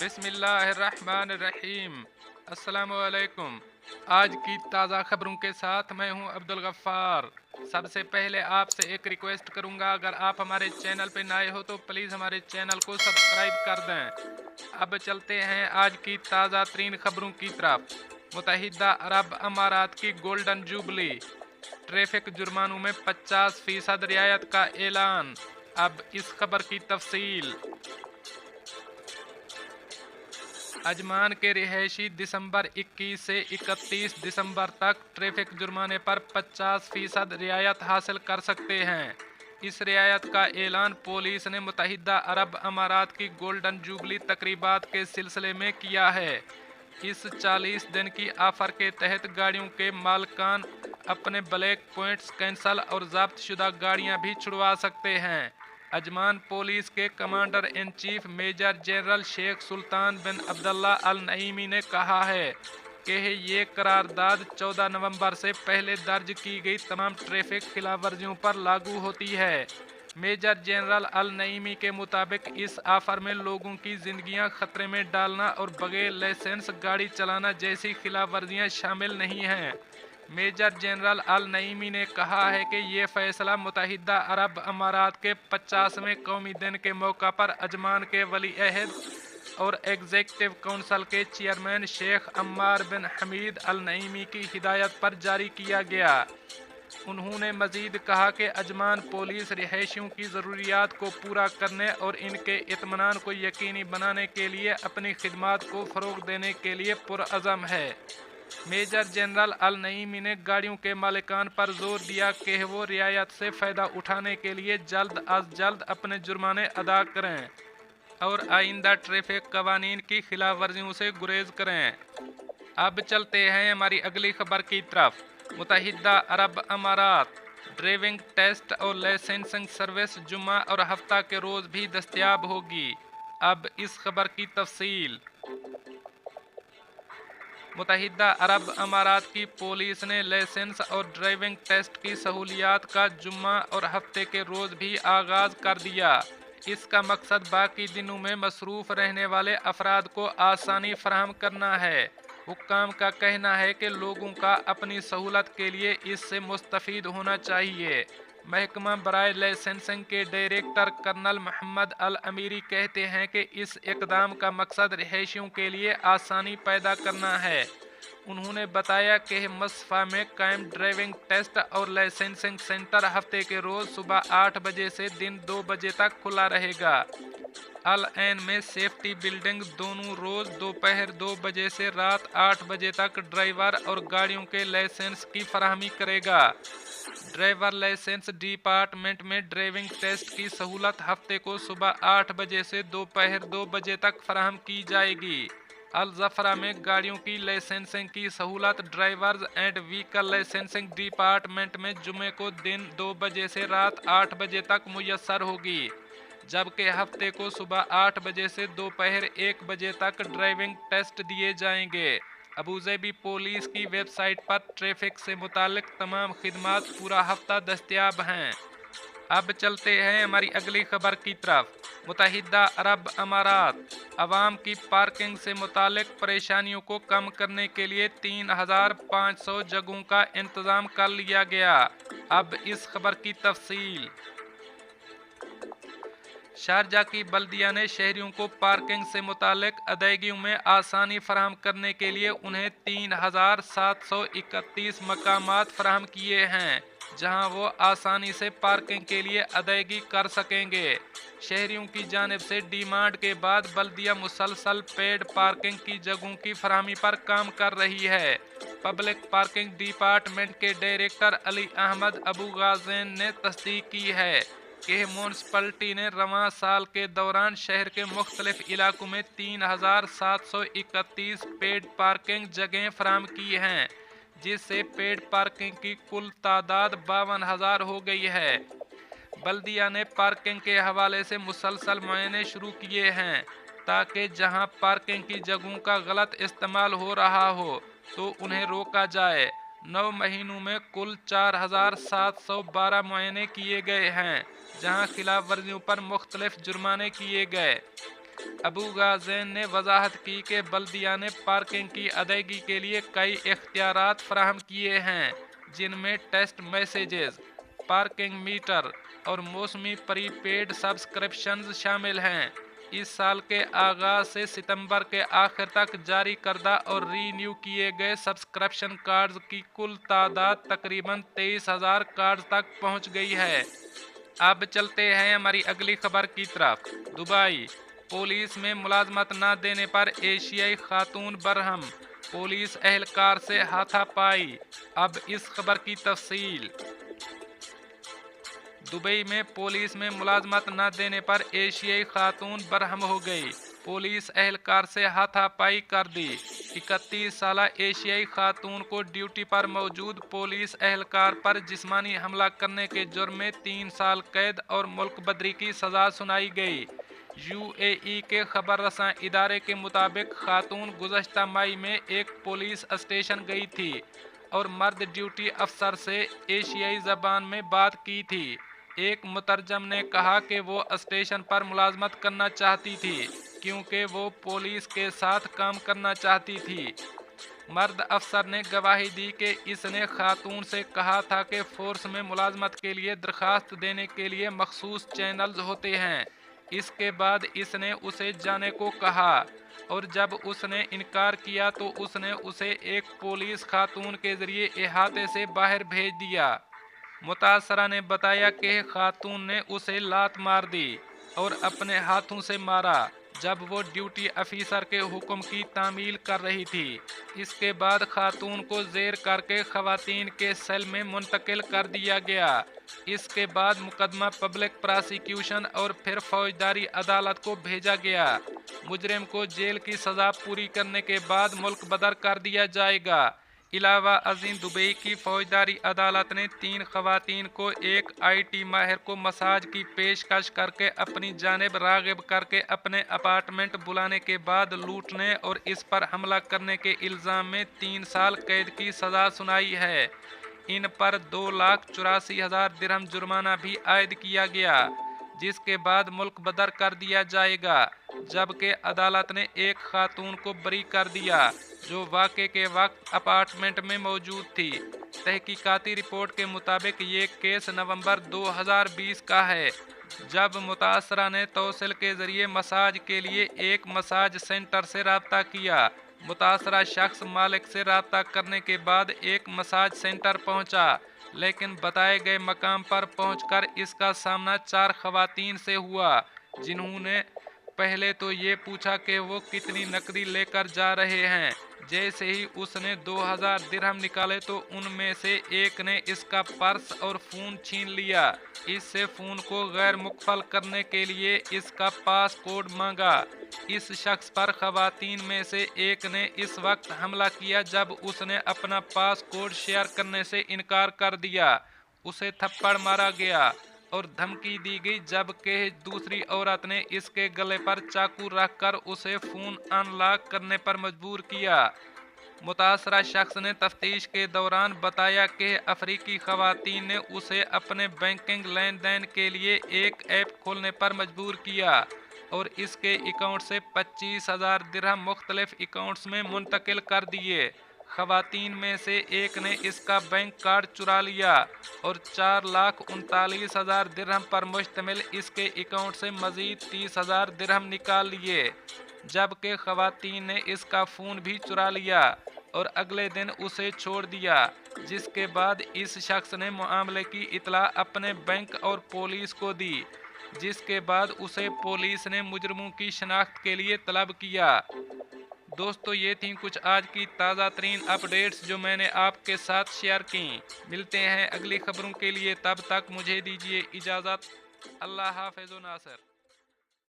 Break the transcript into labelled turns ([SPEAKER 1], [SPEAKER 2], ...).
[SPEAKER 1] बिस्मिल्लाहिर्रहमानिर्रहीम। अस्सलामुअलैकुम। आज की ताज़ा खबरों के साथ मैं हूं अब्दुल गफ्फार। सबसे पहले आपसे एक रिक्वेस्ट करूंगा, अगर आप हमारे चैनल पे नए हो तो प्लीज़ हमारे चैनल को सब्सक्राइब कर दें। अब चलते हैं आज की ताज़ा तरीन खबरों की तरफ। मुत्तहिदा अरब अमारात की गोल्डन जुबली, ट्रैफिक जुर्मानों में 50% रियायत का ऐलान। अब इस खबर की तफसील। अजमान के रिहायशी दिसंबर 21 से 31 दिसंबर तक ट्रैफिक जुर्माने पर 50% रियायत हासिल कर सकते हैं। इस रियायत का ऐलान पुलिस ने मुत्तहिदा अरब अमारात की गोल्डन जुबली तकरीबात के सिलसिले में किया है। इस 40 दिन की ऑफर के तहत गाड़ियों के मालकान अपने ब्लैक पॉइंट्स कैंसल और जब्त शुदा गाड़ियां भी छुड़वा सकते हैं। अजमान पुलिस के commander in chief major general Sheikh Sultan bin Abdullah Al Nuaimi ने कहा है कि ये करारदाद 14 नवंबर से पहले दर्ज की गई तमाम ट्रैफिक खिलाफ वर्जियों पर लागू होती है। मेजर जनरल अल नईमी के मुताबिक इस ऑफर में लोगों की जिंदगियां खतरे में डालना और बगैर लाइसेंस गाड़ी चलाना जैसी खिलाफ वर्जियाँ शामिल नहीं हैं। मेजर जनरल अल नईमी ने कहा है कि ये फैसला मुत्तहिदा अरब अमारात के 50वें कौमी दिन के मौका पर अजमान के वली अहद और एग्जीक्यूटिव काउंसिल के चेयरमैन शेख अम्मार बिन हमीद अल नईमी की हिदायत पर जारी किया गया। उन्होंने मजीद कहा कि अजमान पुलिस रिहायशियों की ज़रूरियात को पूरा करने और इनके इत्मीनान को यकीनी बनाने के लिए अपनी खिदमात को फ़रोग़ देने के लिए पुरअज़म है। मेजर जनरल अल नईमी ने गाड़ियों के मालिकान पर जोर दिया कि वो रियायत से फ़ायदा उठाने के लिए जल्द अज जल्द अपने जुर्माने अदा करें और आइंदा ट्रैफिक कवानीन की खिलाफ वर्जियों से गुरेज करें। अब चलते हैं हमारी अगली खबर की तरफ। मुत्तहिदा अरब अमारात ड्राइविंग टेस्ट और लाइसेंसिंग सर्विस जुम्मा और हफ्ता के रोज़ भी दस्तयाब होगी। अब इस खबर की तफसील। मुत्तहिदा अरब अमारात की पुलिस ने लाइसेंस और ड्राइविंग टेस्ट की सहूलियात का जुम्मा और हफ्ते के रोज़ भी आगाज़ कर दिया। इसका मकसद बाकी दिनों में मसरूफ़ रहने वाले अफराद को आसानी फराहम करना है। हुक्काम का कहना है कि लोगों का अपनी सहूलत के लिए इससे मुस्तफ़ीद होना चाहिए। महकमा बराए लाइसेंसिंग के डायरेक्टर कर्नल मोहम्मद अल अमीरी कहते हैं कि इस इक़दाम का मकसद रिहायशियों के लिए आसानी पैदा करना है। उन्होंने बताया कि मसफ़ा में कायम ड्राइविंग टेस्ट और लाइसेंसिंग सेंटर हफ्ते के रोज़ सुबह 8 बजे से दिन 2 बजे तक खुला रहेगा। अल ऐन में सेफ्टी बिल्डिंग दोनों रोज़ दोपहर 2 बजे से रात 8 बजे तक ड्राइवर और गाड़ियों के लाइसेंस की फराहमी करेगा। ड्राइवर लाइसेंस डिपार्टमेंट में ड्राइविंग टेस्ट की सहूलत हफ्ते को सुबह 8 बजे से दोपहर 2 बजे तक फराहम की जाएगी। अल जफरा में गाड़ियों की लाइसेंसिंग की सहूलत drivers and vehicle licensing department में जुमे को दिन 2 बजे से रात 8 बजे तक मुयस्सर होगी, जबकि हफ्ते को सुबह 8 बजे से दोपहर 1 बजे तक ड्राइविंग टेस्ट दिए जाएंगे। अबूज़ेबी पुलिस की वेबसाइट पर ट्रैफिक से मुतालिक तमाम खिदमात पूरा हफ्ता दस्तयाब हैं। अब चलते हैं हमारी अगली खबर की तरफ। मुत्तहिदा अरब अमारात अवाम की पार्किंग से मुतालिक परेशानियों को कम करने के लिए 3500 जगहों का इंतज़ाम कर लिया गया। अब इस खबर की तफसील। शारजा की बल्दिया ने शहरियों को पार्किंग से मुतालिक अदायगियों में आसानी फराहम करने के लिए उन्हें 3731 मकामात फराहम किए हैं, जहां वो आसानी से पार्किंग के लिए अदायगी कर सकेंगे। शहरियों की जानिब से डिमांड के बाद बल्दिया मुसलसल पेड पार्किंग की जगहों की फराहमी पर काम कर रही है। पब्लिक पार्किंग डिपार्टमेंट के डायरेक्टर अली अहमद अबू गाज़ेन ने तस्दीक की है कि म्यूनसिपलिटी ने रवां साल के दौरान शहर के मुख्तलिफ इलाकों में 3731 पेड पार्किंग जगहें फराहम की हैं, जिससे पेड पार्किंग की कुल तादाद 52,000 हो गई है। बल्दिया ने पार्किंग के हवाले से मुसलसल मुआयने शुरू किए हैं ताकि जहां पार्किंग की जगहों का गलत इस्तेमाल हो रहा हो तो उन्हें रोका जाए। 9 महीनों में कुल 4712 मुआयने किए गए हैं, जहां खिलाफ वर्जियों पर मुख्तलिफ जुर्माने किए गए। अबू गाज़ेन ने वजाहत की कि बल्दिया ने पार्किंग की अदायगी के लिए कई इख्तियारात फराहम किए हैं, जिनमें टेस्ट मैसेजेस, पार्किंग मीटर और मौसमी प्रीपेड सब्सक्रिप्शंस शामिल हैं। इस साल के आगाज से सितंबर के आखिर तक जारी करदा और रीन्यू किए गए सब्सक्रिप्शन कार्ड्स की कुल तादाद तकरीबन 23,000 कार्ड्स तक पहुंच गई है। अब चलते हैं हमारी अगली खबर की तरफ। दुबई पुलिस में मुलाजमत न देने पर एशियाई खातून बरहम, पुलिस एहलकार से हाथापाई। अब इस खबर की तफसील। दुबई में पुलिस में मुलाजमत न देने पर एशियाई खातून बरहम हो गई, पुलिस एहलकार से हाथापाई कर दी। 31 साल एशियाई खातून को ड्यूटी पर मौजूद पुलिस एहलकार पर जिस्मानी हमला करने के जुर्म में 3 साल कैद और मुल्क बदरी की सजा सुनाई गई। यूएई के खबर रसां इदारे के मुताबिक खातून गुज़श्ता मई में एक पुलिस स्टेशन गई थी और मर्द ड्यूटी अफसर से एशियाई ज़बान में बात की थी। एक मुतरजम ने कहा कि वो स्टेशन पर मुलाजमत करना चाहती थी क्योंकि वो पुलिस के साथ काम करना चाहती थी। मर्द अफसर ने गवाही दी कि इसने खातून से कहा था कि फोर्स में मुलाजमत के लिए दरख्वास्त देने के लिए मखसूस चैनल्स होते हैं। इसके बाद इसने उसे जाने को कहा और जब उसने इनकार किया तो उसने उसे एक पुलिस खातून के जरिए अहाते से बाहर भेज दिया। मुतासरा ने बताया कि खातून ने उसे लात मार दी और अपने हाथों से मारा जब वो ड्यूटी अफीसर के हुक्म की तामील कर रही थी। इसके बाद खातून को जेर करके खवातीन के सेल में मुंतकिल कर दिया गया। इसके बाद मुकदमा पब्लिक प्रोसिक्यूशन और फिर फौजदारी अदालत को भेजा गया। मुजरिम को जेल की सज़ा पूरी करने के बाद मुल्क बदर कर दिया जाएगा। इलावा अजीम दुबई की फौजदारी अदालत ने 3 खवातीन को एक IT माहिर को मसाज की पेशकश करके अपनी जानिब रागिब करके अपने अपार्टमेंट बुलाने के बाद लूटने और इस पर हमला करने के इल्ज़ाम में 3 साल कैद की सज़ा सुनाई है। इन पर 2,84,000 दिरहम जुर्माना भी आयद किया गया, जिसके बाद मुल्क बदर कर दिया जाएगा। जबकि अदालत ने एक खातून को बरी कर दिया जो वाक़े के वक्त अपार्टमेंट में मौजूद थी। तहकीकाती रिपोर्ट के मुताबिक ये केस नवंबर 2020 का है, जब मुतासरा ने तौसील के ज़रिए मसाज के लिए एक मसाज सेंटर से रब्ता किया। मुतासरा शख्स मालिक से रब्ता करने के बाद एक मसाज सेंटर पहुंचा, लेकिन बताए गए मकाम पर पहुंचकर इसका सामना 4 खवातीन से हुआ, जिन्होंने पहले तो ये पूछा कि वो कितनी नकदी लेकर जा रहे हैं। जैसे ही उसने 2,000 दिरहम निकाले तो उनमें से एक ने इसका पर्स और फ़ोन छीन लिया। इससे फ़ोन को गैर मुकफल करने के लिए इसका पास कोड मांगा। इस शख्स पर खवातीन में से एक ने इस वक्त हमला किया जब उसने अपना पास कोड शेयर करने से इनकार कर दिया। उसे थप्पड़ मारा गया और धमकी दी गई, जबकि दूसरी औरत ने इसके गले पर चाकू रखकर उसे फ़ोन अनलॉक करने पर मजबूर किया। मुतासरा शख्स ने तफ्तीश के दौरान बताया कि अफ्रीकी खवातीन ने उसे अपने बैंकिंग लेन देन के लिए एक ऐप खोलने पर मजबूर किया और इसके अकाउंट से 25,000 दिरहम मुख्तलिफ अकाउंट्स में मुंतकिल कर दिए। खवातीन में से एक ने इसका बैंक कार्ड चुरा लिया और 4,39,000 दिरहम पर मुश्तमिल इसके अकाउंट से मज़ीद 30,000 दिरहम निकाल लिए, जबकि खवातीन ने इसका फ़ोन भी चुरा लिया और अगले दिन उसे छोड़ दिया। जिसके बाद इस शख्स ने मामले की इतला अपने बैंक और पुलिस को दी, जिसके बाद उसे पुलिस ने मुजरिमों की शनाख्त के लिए तलब किया। दोस्तों, ये थी कुछ आज की ताज़ा तरीन अपडेट्स जो मैंने आपके साथ शेयर की। मिलते हैं अगली खबरों के लिए, तब तक मुझे दीजिए इजाज़त। अल्लाह हाफ़िज़ नासिर।